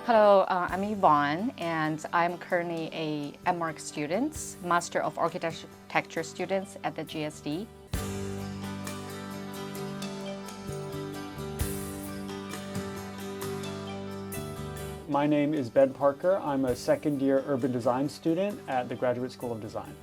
Hello, I'm Yvonne, and I'm currently a MArch student, Master of Architecture students at the GSD. My name is Ben Parker. I'm a second-year urban design student at the Graduate School of Design.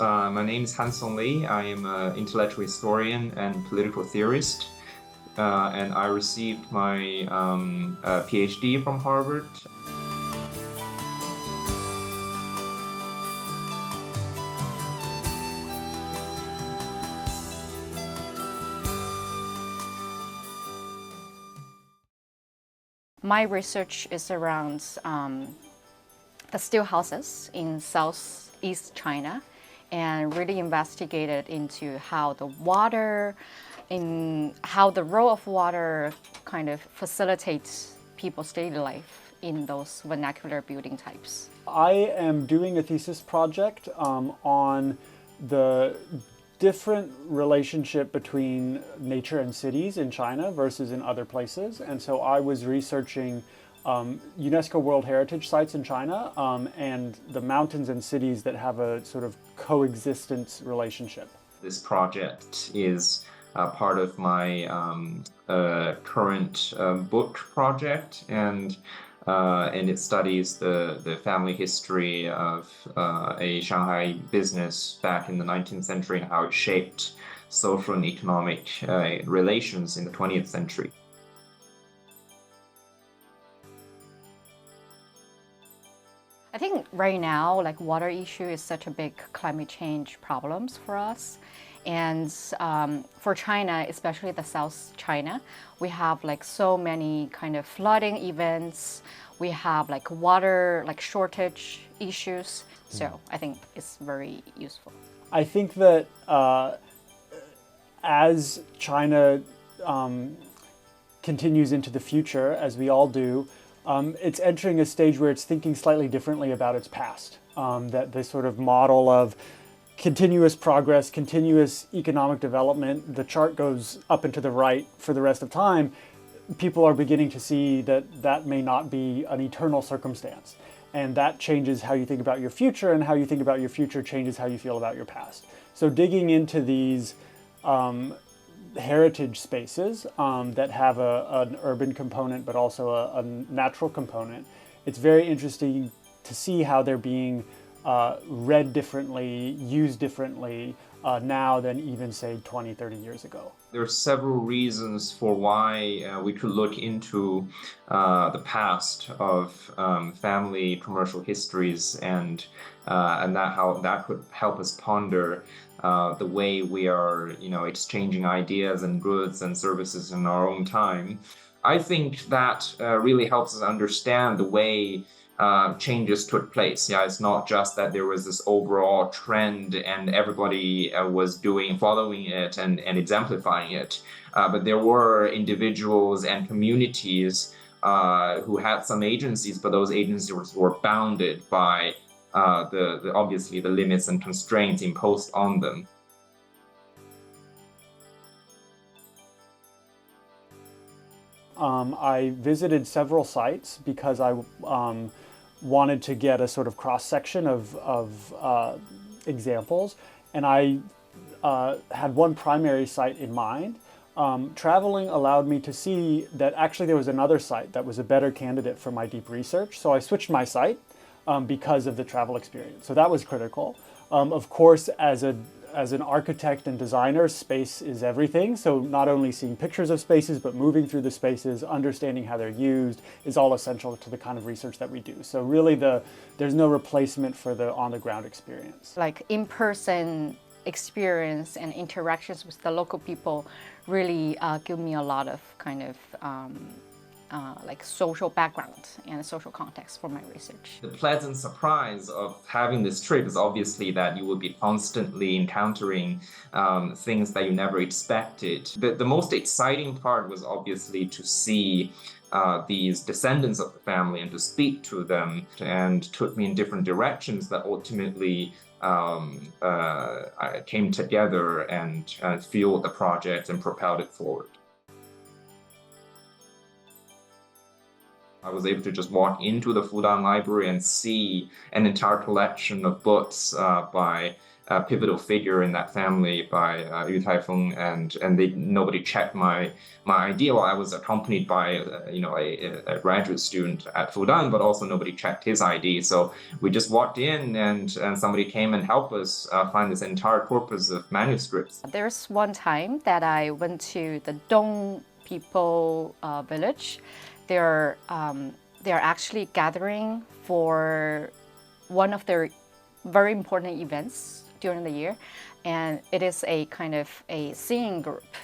My name is Han-Song Lee. I am an intellectual historian and political theorist, and I received my PhD from Harvard. My research is around the still houses in southeast China, and really investigated into how the role of water kind of facilitates people's daily life in those vernacular building types. I am doing a thesis project on the different relationship between nature and cities in China versus in other places. And so I was researching UNESCO World Heritage sites in China and the mountains and cities that have a sort of coexistence relationship. This project is part of my current book project, and it studies the family history of a Shanghai business back in the 19th century and how it shaped social and economic relations in the 20th century. I think right now, like water issue is such a big climate change problems for us. And for China, especially the South China, we have like so many kind of flooding events. We have like water, like shortage issues. So I think it's very useful. I think that as China continues into the future, as we all do, it's entering a stage where it's thinking slightly differently about its past. That this sort of model of continuous progress, continuous economic development, the chart goes up and to the right for the rest of time. People are beginning to see that that may not be an eternal circumstance. And that changes how you think about your future, and how you think about your future changes how you feel about your past. So digging into these heritage spaces that have an urban component but also a natural component, it's very interesting to see how they're being read differently, used differently now than even say 20, 30 years ago. There are several reasons for why we could look into the past of family commercial histories, and how that could help us ponder the way we are, exchanging ideas and goods and services in our own time. I think that really helps us understand the way changes took place. Yeah, it's not just that there was this overall trend and everybody was following it and exemplifying it, but there were individuals and communities who had some agencies, but those agencies were bounded by obviously the limits and constraints imposed on them. I visited several sites because I wanted to get a sort of cross-section of examples, and I had one primary site in mind. Traveling allowed me to see that actually there was another site that was a better candidate for my deep research, so I switched my site because of the travel experience. So that was critical. Of course, as an architect and designer, space is everything. So not only seeing pictures of spaces, but moving through the spaces, understanding how they're used is all essential to the kind of research that we do. So really there's no replacement for the on-the-ground experience. Like in-person experience and interactions with the local people really give me a lot of kind of like social background and social context for my research. The pleasant surprise of having this trip is obviously that you will be constantly encountering things that you never expected. The most exciting part was obviously to see these descendants of the family and to speak to them, and took me in different directions that ultimately came together and fueled the project and propelled it forward. I was able to just walk into the Fudan Library and see an entire collection of books by a pivotal figure in that family, by Yu Taifeng, and nobody checked my ID. Well, I was accompanied by a graduate student at Fudan, but also nobody checked his ID. So we just walked in, and somebody came and helped us find this entire corpus of manuscripts. There's one time that I went to the Dong people village. They're actually gathering for one of their very important events during the year, and it is a kind of a singing group.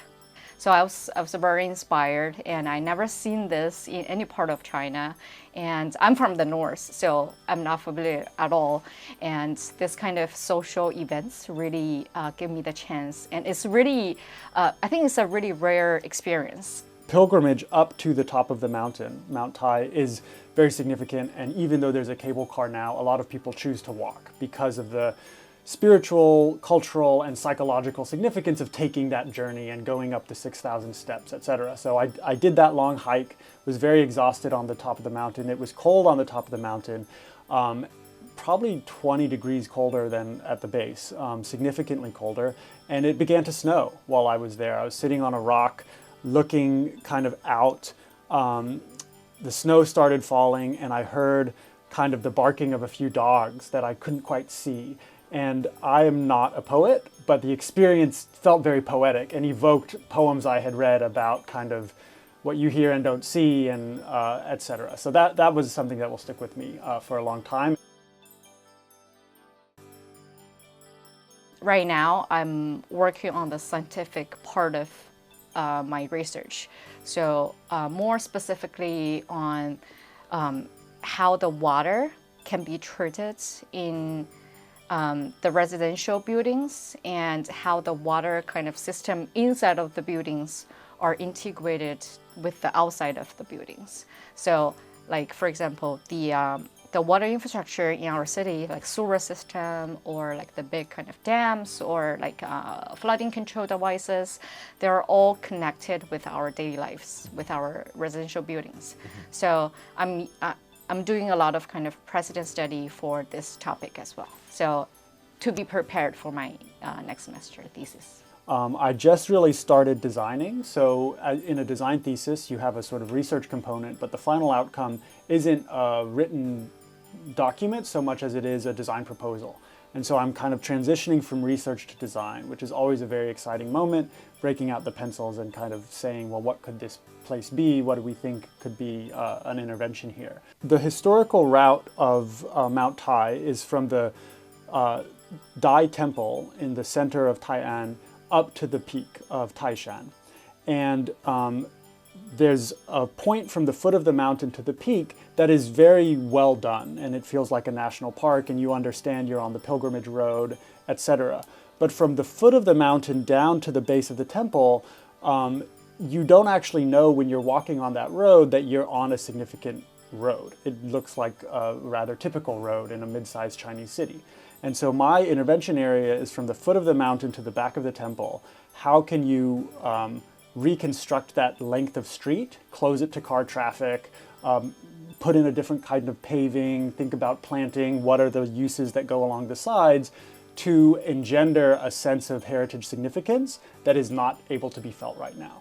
So I was very inspired, and I never seen this in any part of China. And I'm from the north, so I'm not familiar at all. And this kind of social events really give me the chance, and it's really, I think it's a really rare experience. Pilgrimage up to the top of the mountain, Mount Tai, is very significant, and even though there's a cable car now, a lot of people choose to walk because of the spiritual, cultural, and psychological significance of taking that journey and going up the 6,000 steps, etc. So I did that long hike, was very exhausted on the top of the mountain. It was cold on the top of the mountain, probably 20 degrees colder than at the base, significantly colder, and it began to snow while I was there. I was sitting on a rock, looking kind of out. The snow started falling, and I heard kind of the barking of a few dogs that I couldn't quite see. And I am not a poet, but the experience felt very poetic and evoked poems I had read about kind of what you hear and don't see, and etc. So that was something that will stick with me for a long time. Right now, I'm working on the scientific part of my research. So more specifically on how the water can be treated in the residential buildings, and how the water kind of system inside of the buildings are integrated with the outside of the buildings. So like, for example, the water infrastructure in our city, like sewer system, or like the big kind of dams, or like flooding control devices, they're all connected with our daily lives, with our residential buildings. So I'm doing a lot of kind of precedent study for this topic as well. So to be prepared for my next semester thesis. I just really started designing. So in a design thesis, you have a sort of research component, but the final outcome isn't a written document so much as it is a design proposal. And so I'm kind of transitioning from research to design, which is always a very exciting moment, breaking out the pencils and kind of saying, well, what could this place be? What do we think could be an intervention here? The historical route of Mount Tai is from the Dai Temple in the center of Tai'an up to the peak of Taishan. And there's a point from the foot of the mountain to the peak that is very well done, and it feels like a national park, and you understand you're on the pilgrimage road, etc. But from the foot of the mountain down to the base of the temple, you don't actually know when you're walking on that road that you're on a significant road. It looks like a rather typical road in a mid-sized Chinese city. And so my intervention area is from the foot of the mountain to the back of the temple. How can you reconstruct that length of street, close it to car traffic, put in a different kind of paving, think about planting, what are the uses that go along the sides, to engender a sense of heritage significance that is not able to be felt right now.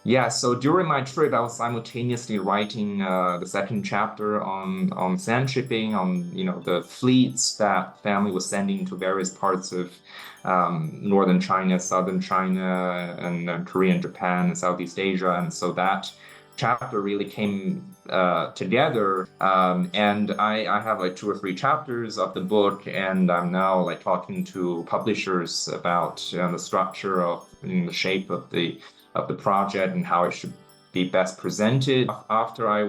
Yeah, so during my trip, I was simultaneously writing the second chapter on sand shipping, on the fleets that family was sending to various parts of northern China, southern China, and Korea and Japan and Southeast Asia, and so that chapter really came together, and I have like 2 or 3 chapters of the book, and I'm now like talking to publishers about the structure of the shape of the project and how it should be best presented. After I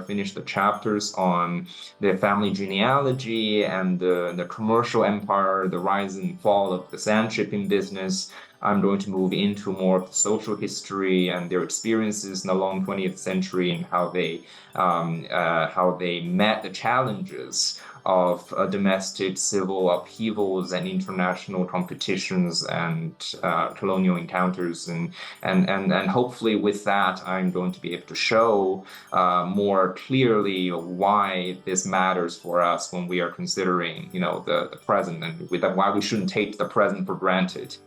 finish the chapters on the family genealogy and the commercial empire, the rise and fall of the sand shipping business, I'm going to move into more of the social history and their experiences in the long 20th century, and how they met the challenges of domestic civil upheavals and international competitions and colonial encounters, and hopefully with that I'm going to be able to show more clearly why this matters for us when we are considering, the present, and with that, why we shouldn't take the present for granted.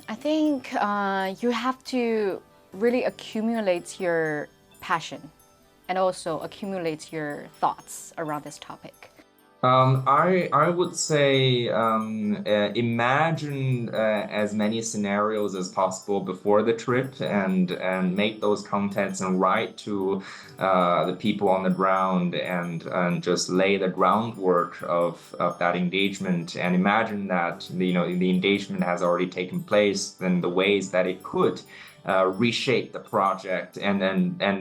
I think you have to really accumulate your passion and also accumulate your thoughts around this topic. I would say imagine as many scenarios as possible before the trip, and make those contents and write to the people on the ground, and just lay the groundwork of that engagement, and imagine that the engagement has already taken place, then the ways that it could reshape the project, and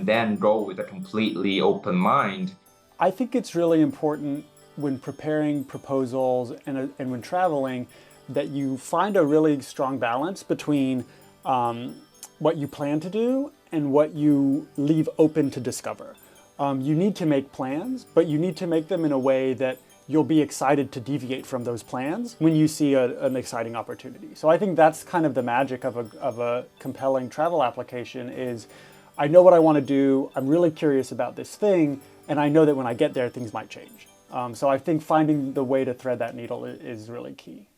then go with a completely open mind. I think it's really important when preparing proposals and when traveling that you find a really strong balance between what you plan to do and what you leave open to discover. You need to make plans, but you need to make them in a way that you'll be excited to deviate from those plans when you see an exciting opportunity. So I think that's kind of the magic of a compelling travel application is, I know what I want to do, I'm really curious about this thing, and I know that when I get there, things might change. So I think finding the way to thread that needle is really key.